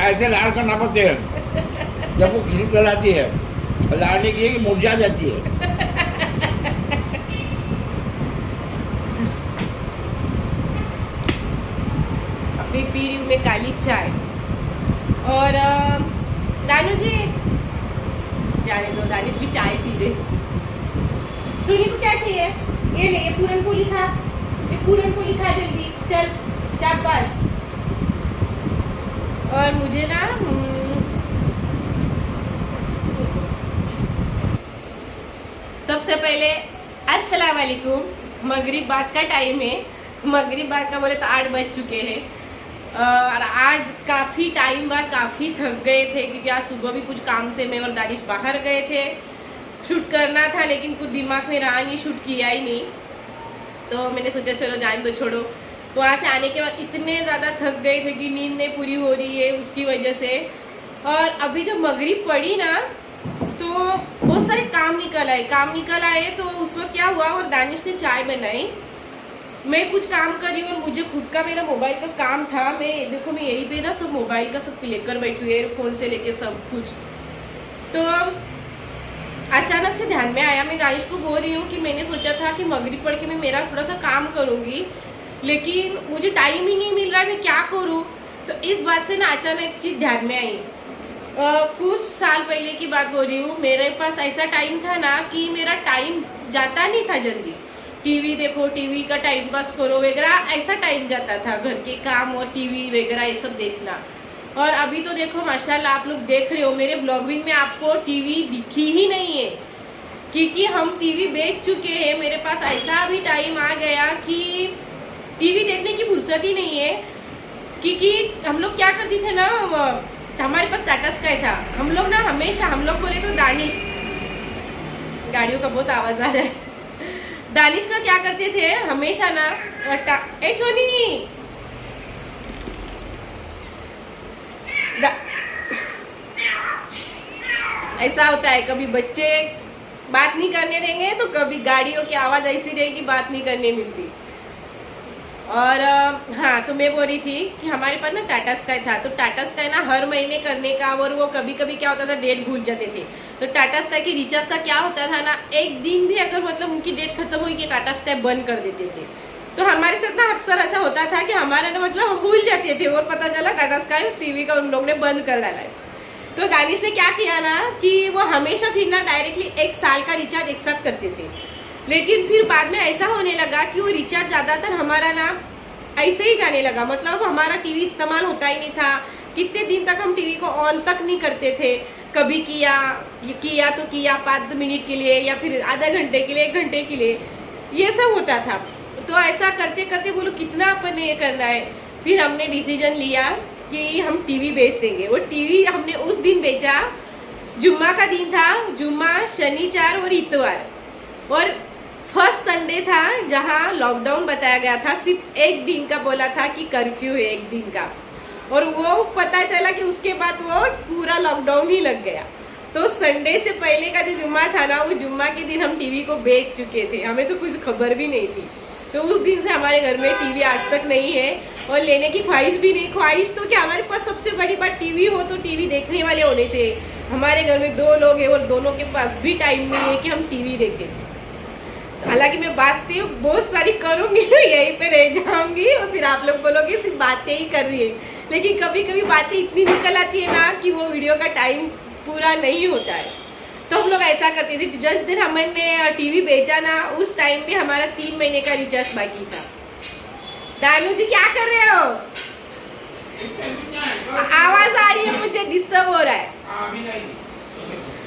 ऐसे लाड़ करना पड़ते हैं जब वो खिल चलाती है, लाड़ने की कि मुरझा जाती है। अभी पी रही हूँ मैं काली चाय। और दानू जी जाने दो, दानिश भी चाय पी रहे। छुरी को क्या चाहिए? ये ले, ये पूरन पोली खा, ये पूरन पोली खा जल्दी, चल शाबाश। और मुझे ना सबसे पहले अस्सलाम वालेकुम। मगरिब बाद का टाइम है, मगरिब बाद का बोले तो 8 बज चुके हैं। और आज काफ़ी टाइम बाद काफ़ी थक गए थे क्योंकि आज सुबह भी कुछ काम से मैं और दानिश बाहर गए थे। शूट करना था लेकिन कुछ दिमाग में रहा नहीं, शूट किया ही नहीं। तो मैंने सोचा चलो जाए तो छोड़ो। वहाँ से आने के बाद इतने ज़्यादा थक गए थे कि नींद नहीं पूरी हो रही है उसकी वजह से। और अभी जब मगरिब पड़ी ना तो बहुत सारे काम निकल आए। तो उस वक्त क्या हुआ, और दानिश ने चाय बनाई, मैं कुछ काम कर रही हूँ और मुझे खुद का मेरा मोबाइल का काम था। मैं देखो मैं यहीं पे ना सब मोबाइल का सब लेकर बैठी हूँ, एयरफोन से लेके सब कुछ। तो अचानक से ध्यान में आया, मैं दानिश को बोल रही हूँ कि मैंने सोचा था कि मगरिब पढ़ के मैं मेरा थोड़ा सा काम करूँगी लेकिन मुझे टाइम ही नहीं मिल रहा है, मैं क्या करूँ। तो इस बात से ना अचानक एक चीज़ ध्यान में आई। कुछ साल पहले की बात बोल रही हूँ, मेरे पास ऐसा टाइम था ना कि मेरा टाइम जाता नहीं था जल्दी। टीवी देखो, टीवी का टाइम पास करो वगैरह, ऐसा टाइम जाता था, घर के काम और टीवी वगैरह ये सब देखना। और अभी तो देखो माशाल्लाह आप लोग देख रहे हो मेरे ब्लॉगिंग में आपको टीवी दिखी ही नहीं है क्योंकि हम टीवी बेच चुके हैं। मेरे पास ऐसा भी टाइम आ गया कि टीवी देखने की फुर्सत ही नहीं है क्योंकि हम लोग क्या करते थे ना, हमारे पास टाटा स्काई था। हम लोग ना हमेशा, हम लोग बोले तो दानिश, गाड़ियों का बहुत आवाज आ रहा है, दानिश का क्या करते थे हमेशा ना, ए छोनी ऐसा होता है, कभी बच्चे बात नहीं करने देंगे तो कभी गाड़ियों की आवाज ऐसी रहेगी बात नहीं करने मिलती। और हाँ, तो मैं बोल रही थी कि हमारे पास ना टाटा स्काई था। तो टाटा स्काई ना हर महीने करने का, और वो कभी कभी क्या होता था डेट भूल जाते थे। तो टाटा स्काई की रिचार्ज का क्या होता था ना, एक दिन भी अगर मतलब उनकी डेट खत्म हुई कि टाटा स्काई बंद कर देते थे। तो हमारे साथ ना अक्सर ऐसा होता था कि हमारा ना मतलब हम भूल जाते थे और पता चला टाटा स्काई टीवी का उन लोग ने बंद कर डाला है। तो दानिश ने क्या किया ना कि वो हमेशा फिर ना डायरेक्टली 1 साल का रिचार्ज एक साथ करते थे। लेकिन फिर बाद में ऐसा होने लगा कि वो रिचार्ज ज़्यादातर हमारा ना ऐसे ही जाने लगा, मतलब हमारा टीवी इस्तेमाल होता ही नहीं था। कितने दिन तक हम टीवी को ऑन तक नहीं करते थे, कभी किया तो किया 5 मिनट के लिए या फिर आधा घंटे के लिए, 1 घंटे के लिए, ये सब होता था। तो ऐसा करते करते बोलो कितना अपन ये करना है। फिर हमने डिसीजन लिया कि हम टीवी बेच देंगे। वो टीवी हमने उस दिन बेचा, जुम्मा का दिन था, जुम्मा, शनिवार और इतवार, और फर्स्ट संडे था जहां लॉकडाउन बताया गया था। सिर्फ 1 दिन का बोला था कि कर्फ्यू है 1 दिन का, और वो पता चला कि उसके बाद वो पूरा लॉकडाउन ही लग गया। तो संडे से पहले का जो जुम्मा था ना, वो जुम्मा के दिन हम टीवी को बेच चुके थे, हमें तो कुछ खबर भी नहीं थी। तो उस दिन से हमारे घर में टीवी आज तक नहीं है और लेने की ख्वाहिश भी नहीं। ख्वाहिश तो क्या, हमारे पास सबसे बड़ी बात टीवी हो तो टीवी देखने वाले होने चाहिए। हमारे घर में 2 लोग हैं और दोनों के पास भी टाइम नहीं है कि हम टीवी देखें। हालांकि मैं बातें बहुत सारी करूंगी, यहीं पे रह जाऊंगी और फिर आप लोग बोलोगे सिर्फ बातें ही कर रही है, लेकिन कभी कभी बातें इतनी निकल आती है ना कि वो वीडियो का टाइम पूरा नहीं होता है। तो हम लोग ऐसा करते थे, जिस दिन हमने टीवी बेचा ना उस टाइम पे हमारा 3 महीने का रिचार्ज बाकी था। दानू जी क्या कर रहे हो? आवाज आ रही है, मुझे डिस्टर्ब हो रहा है।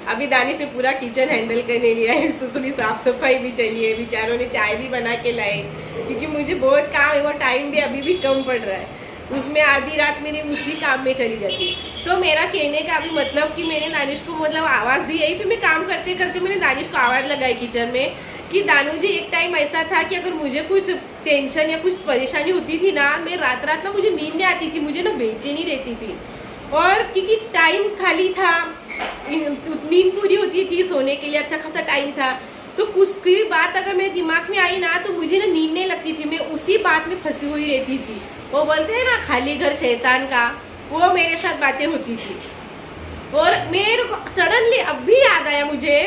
अभी दानिश ने पूरा किचन हैंडल करने लिया है, इससे थोड़ी साफ सफाई भी चाहिए। बेचारों ने चाय भी बना के लाए क्योंकि मुझे बहुत काम है, वो टाइम भी अभी भी कम पड़ रहा है, उसमें आधी रात मेरी उसी काम में चली जाती। तो मेरा कहने का अभी मतलब कि मैंने दानिश को मतलब आवाज़ दी, यही पे मैं काम करते करते मैंने दानिश को आवाज़ लगाई किचन में कि दानू जी एक टाइम ऐसा था कि अगर मुझे कुछ टेंशन या कुछ परेशानी होती थी ना, मैं रात रात ना मुझे नींद नहीं आती थी, मुझे ना बेचैनी रहती थी। और क्योंकि टाइम खाली था, नींद पूरी होती थी, सोने के लिए अच्छा खासा टाइम था, तो कुछ की बात अगर मेरे दिमाग में आई ना तो मुझे ना नींद नहीं लगती थी, मैं उसी बात में फंसी हुई रहती थी। वो बोलते हैं ना खाली घर शैतान का, वो मेरे साथ बातें होती थी। और मेरे को सडनली अभी याद आया मुझे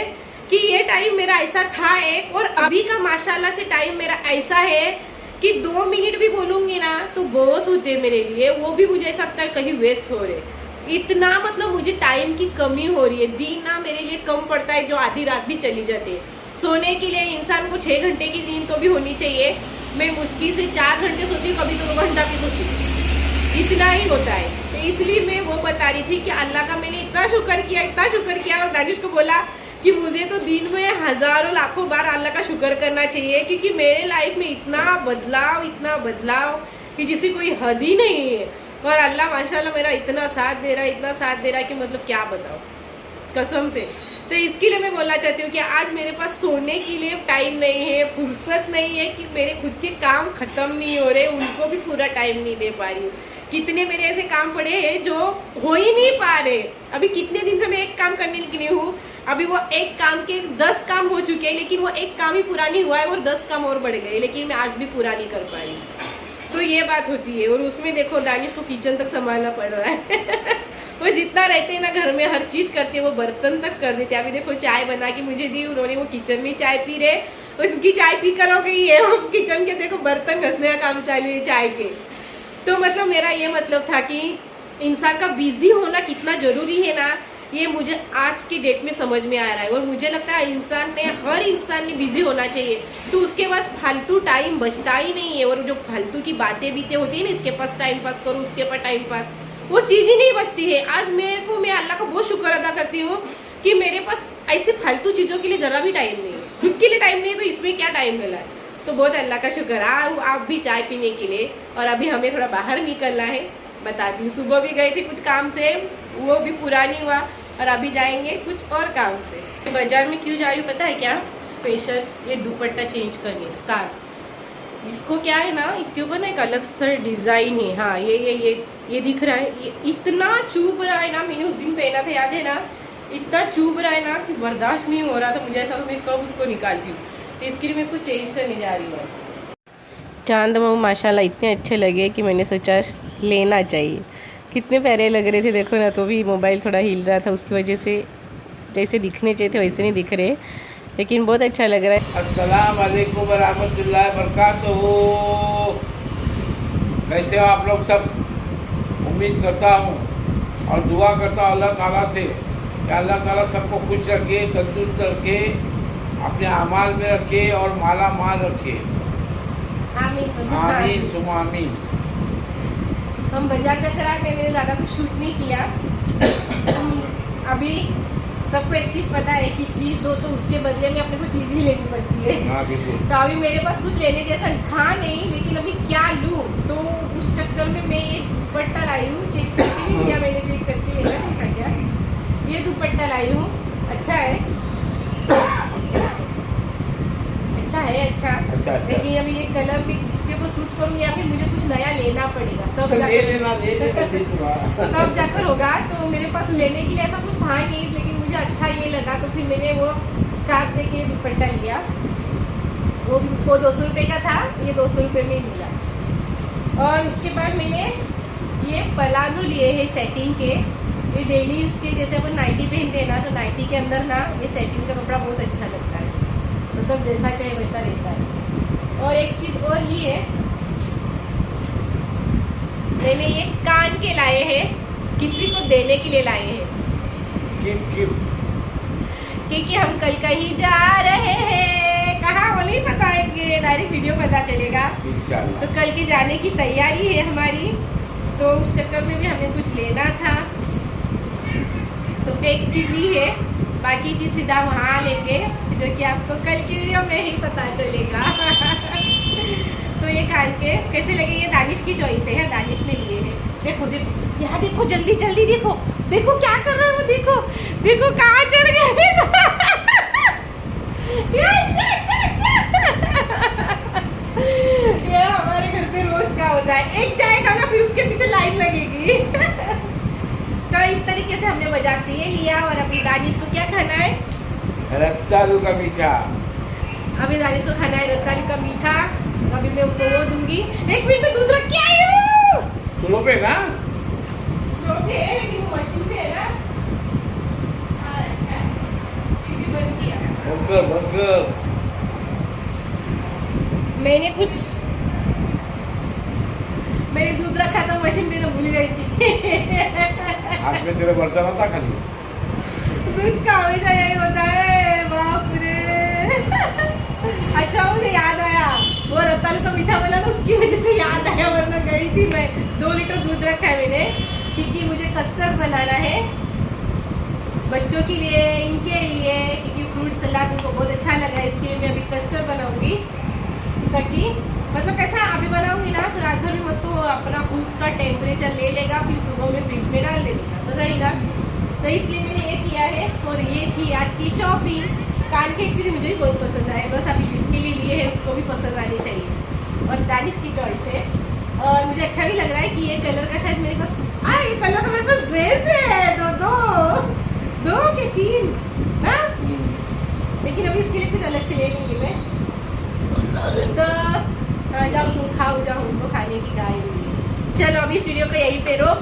कि ये टाइम मेरा ऐसा था एक, और अभी का माशाल्लाह से टाइम मेरा ऐसा है कि 2 मिनट भी बोलूंगी ना तो बहुत होते मेरे लिए, वो भी मुझे ऐसा लगता है कहीं वेस्ट हो रहे। इतना मतलब मुझे टाइम की कमी हो रही है, दिन ना मेरे लिए कम पड़ता है, जो आधी रात भी चली जाती है। सोने के लिए इंसान को 6 घंटे की नींद तो भी होनी चाहिए, मैं मुश्किल से 4 घंटे सोती हूँ, कभी तो 2 घंटा भी सोती हूँ, इतना ही होता है। तो इसलिए मैं वो बता रही थी कि अल्लाह का मैंने इतना शुक्र किया, और दानिश को बोला कि मुझे तो दिन में हजारों लाखों बार अल्लाह का शुक्र करना चाहिए, क्योंकि मेरे लाइफ में इतना बदलाव कि जिसकी कोई हद ही नहीं है। और अल्लाह माशाल्लाह मेरा इतना साथ दे रहा है कि मतलब क्या बताओ कसम से। तो इसके लिए मैं बोलना चाहती हूँ कि आज मेरे पास सोने के लिए टाइम नहीं है, फुर्सत नहीं है, कि मेरे खुद के काम खत्म नहीं हो रहे, उनको भी पूरा टाइम नहीं दे पा रही हूँ। कितने मेरे ऐसे काम पड़े हैं जो हो ही नहीं पा रहे। अभी कितने दिन से मैं एक काम करने निकली हूँ, अभी वो एक काम के 10 काम हो चुके हैं, लेकिन वो एक काम ही पूरा नहीं हुआ है और 10 काम और बढ़ गए, लेकिन मैं आज भी पूरा नहीं कर पा रही। तो ये बात होती है। और उसमें देखो दानिश को किचन तक संभालना पड़ रहा है वो जितना रहते हैं ना घर में, हर चीज़ करते हैं, वो बर्तन तक कर देते हैं। अभी देखो चाय बना के मुझे दी उन्होंने, वो किचन में चाय पी रहे, और क्योंकि चाय पी कर हो गई है, वो किचन के देखो बर्तन घसने का काम चालू है चाय के। तो मतलब मेरा ये मतलब था कि इंसान का बिजी होना कितना ज़रूरी है ना, ये मुझे आज की डेट में समझ में आ रहा है। और मुझे लगता है हर इंसान ने बिजी होना चाहिए, तो उसके पास फालतू टाइम बचता ही नहीं है। और जो फालतू की बातें बीते होती है ना, इसके पास टाइम पास करो, उसके पास टाइम पास, वो चीज़ ही नहीं बचती है। आज मैं अल्लाह का बहुत शुक्र अदा करती हूँ कि मेरे पास ऐसे फालतू चीज़ों के लिए ज़रा भी टाइम नहीं है, खुद के लिए टाइम नहीं है, तो इसमें क्या टाइम मिला है। तो बहुत अल्लाह का शुक्र। आप भी चाय पीने के लिए, और अभी हमें थोड़ा बाहर निकलना है, बताती हूँ। सुबह भी गए थे कुछ काम से, वो भी पूरा नहीं हुआ, और अभी जाएंगे कुछ और काम से। बाजार में क्यों जा रही हूँ पता है क्या? स्पेशल ये दुपट्टा चेंज करने, स्कार्फ। इसको क्या है ना, इसके ऊपर ना एक अलग सा डिजाइन है। हाँ ये दिख रहा है, ये इतना चुभ रहा है ना, मैंने उस दिन पहना था याद है ना, इतना चुभ रहा है ना कि बर्दाश्त नहीं हो रहा था मुझे। ऐसा तो मैं कब उसको निकालती हूँ, तो इसके लिए मैं इसको चेंज करने जा रही हूँ आज। चांद माऊ माशाल्लाह इतने अच्छे लगे कि मैंने सोचा लेना चाहिए। कितने प्यारे लग रहे थे देखो ना, तो भी मोबाइल थोड़ा हिल रहा था, उसकी वजह से जैसे दिखने चाहिए थे वैसे नहीं दिख रहे, लेकिन बहुत अच्छा लग रहा है। अस्सलाम वालेकुम व रहमतुल्लाहि व बरकातहू। कैसे हो आप लोग सब? उम्मीद करता हूँ और दुआ करता हूँ अल्लाह ताला से कि अल्लाह ताला सबको खुश रखे, तंदुरुस्त रखे, अपने अमाल में रखे और माला माल रखे। आमीन सुमा आमीन। हम बाजार जाकर आ गए, मैंने ज़्यादा कुछ शूट नहीं किया। अभी सबको एक चीज़ पता है कि चीज़ दो तो उसके बदले में अपने को चीज़ ही लेनी पड़ती है। तो अभी मेरे पास कुछ लेने जैसा था नहीं, लेकिन अभी क्या लूँ, तो उस चक्कर में मैं ये दुपट्टा लाई हूँ। चेक करके नहीं लिया मैंने, चेक करके लेना चाहिए क्या। ये दुपट्टा लाई हूँ, अच्छा है, अच्छा। लेकिन अभी ये कलर भी इसके ऊपर सूट करूँ या फिर मुझे कुछ नया लेना पड़ेगा, तब तब जाकर होगा। तो मेरे पास लेने के लिए ऐसा कुछ था नहीं, लेकिन मुझे अच्छा ये लगा, तो फिर मैंने वो स्कार्फ दे के दुपट्टा लिया। वो 200 रुपये का था, ये 200 रुपये में मिला। और उसके बाद मैंने ये प्लाजो लिए हैं सेटिंग के, ये डेली इसके जैसे अपन नाइटी पहनते हैं ना, तो नाइटी के अंदर ना ये सेटिंग का कपड़ा बहुत अच्छा लगता है, मतलब जैसा चाहे वैसा रहता है। और एक चीज़ और ही है, मैंने ये कान के लाए हैं, किसी को देने के लिए लाए हैं। क्योंकि हम कल कहीं जा रहे हैं, कहाँ वो नहीं बताएंगे, डायरेक्ट वीडियो पता चलेगा। तो कल की जाने की तैयारी है हमारी, तो उस चक्कर में भी हमें कुछ लेना था, तो एक चीज़ ली है, बाकी चीज़ सीधा वहाँ लेंगे, जो कि आपको कल की वीडियो में ही पता चलेगा। तो ये कान के कैसे लगे, ये दानिश की चॉइस है, दानिश ने लिए हैं। देखो यहाँ देखो, जल्दी देखो क्या कर रहा है वो, देखो कहाँ चढ़ गया, देखो ये हमारे घर पे रोज का होता है, एक चाय खाना फिर उसके पीछे लाइन लगेगी। तो इस तरीके से हमने बाजार से ये लिया। और अभी दानिश को क्या खाना है? रत्तालू का मीठा। अभी दानिश को खाना है रत्तालू का मीठा, अभी मैं उनको वो दूंगी। 1 मिनट में दूध रख के आई हूँ। स्लो पे ना, भी है लेकिन वो मशीन पे है ना। हाँ, अच्छा है। टीवी बंद किया। बंद कर। मैंने दूध रखा था मशीन में तो भूल गई थी। हाथ में तेरे बर्तन था खाली। दूध का हमेशा यही होता है, बाप रे। अच्छा मुझे याद आया, वो रतन को मीठा बोला ना, उसकी वजह से याद आया, वरना गई थी मैं। 2 लीटर दूध रखा है मैंने, क्योंकि मुझे कस्टर्ड बनाना है बच्चों के लिए, इनके लिए, क्योंकि फ्रूट सलाद उनको बहुत अच्छा लगा, इसके लिए मैं अभी कस्टर्ड बनाऊंगी। ताकि मतलब कैसा अभी बनाऊंगी ना तो रात भर में मस्त वो अपना खुद का टेम्परेचर ले लेगा, फिर सुबह में फ्रिज में डाल देगा, तो सही ना। तो इसलिए मैंने ये किया है। और ये थी आज की शॉपिंग। कान के एक्चुअली मुझे भी बहुत पसंद आए, बस अभी जिसके लिए लिए है उसको भी पसंद आनी चाहिए, और दानिश की चॉइस है। और मुझे अच्छा भी लग रहा है कि ये कलर का शायद मेरे पास, ये कलर का मेरे पास ड्रेस है, दो के 3 ना। लेकिन अभी इसके लिए कुछ अलग से ले लूँगी मैं। तो जाओ तुम खाओ, जाओ उनको खाने की गाय हुई। चलो अभी इस वीडियो को यहीं पे रोक।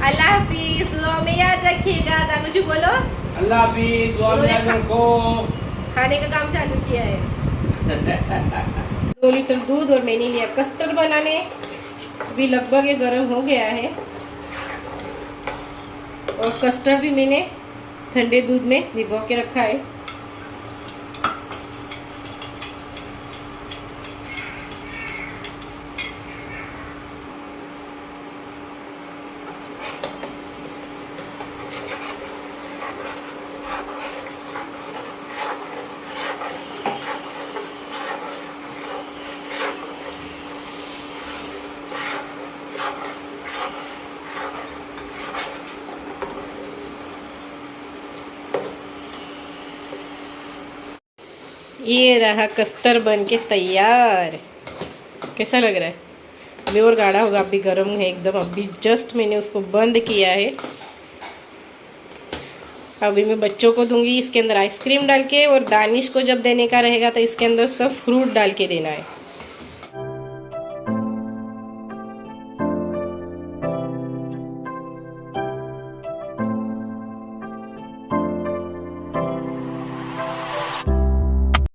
अल्लाह हाफिज, दुआ में याद रखिएगा। दानूजी बोलो अल्लाह हाफिज, दुआ में याद रखो। खाने का काम चालू किया है। 2 लीटर दूध और मैंने लिया कस्टर्ड बनाने। अभी लगभग ये गर्म हो गया है, और कस्टर्ड भी मैंने ठंडे दूध में भिगो के रखा है। ये रहा कस्टर्ड बन के तैयार। कैसा लग रहा है? अभी और गाढ़ा होगा, अभी गर्म है एकदम। अभी जस्ट मैंने उसको बंद किया है। अभी मैं बच्चों को दूंगी इसके अंदर आइसक्रीम डाल के, और दानिश को जब देने का रहेगा तो इसके अंदर सब फ्रूट डाल के देना है।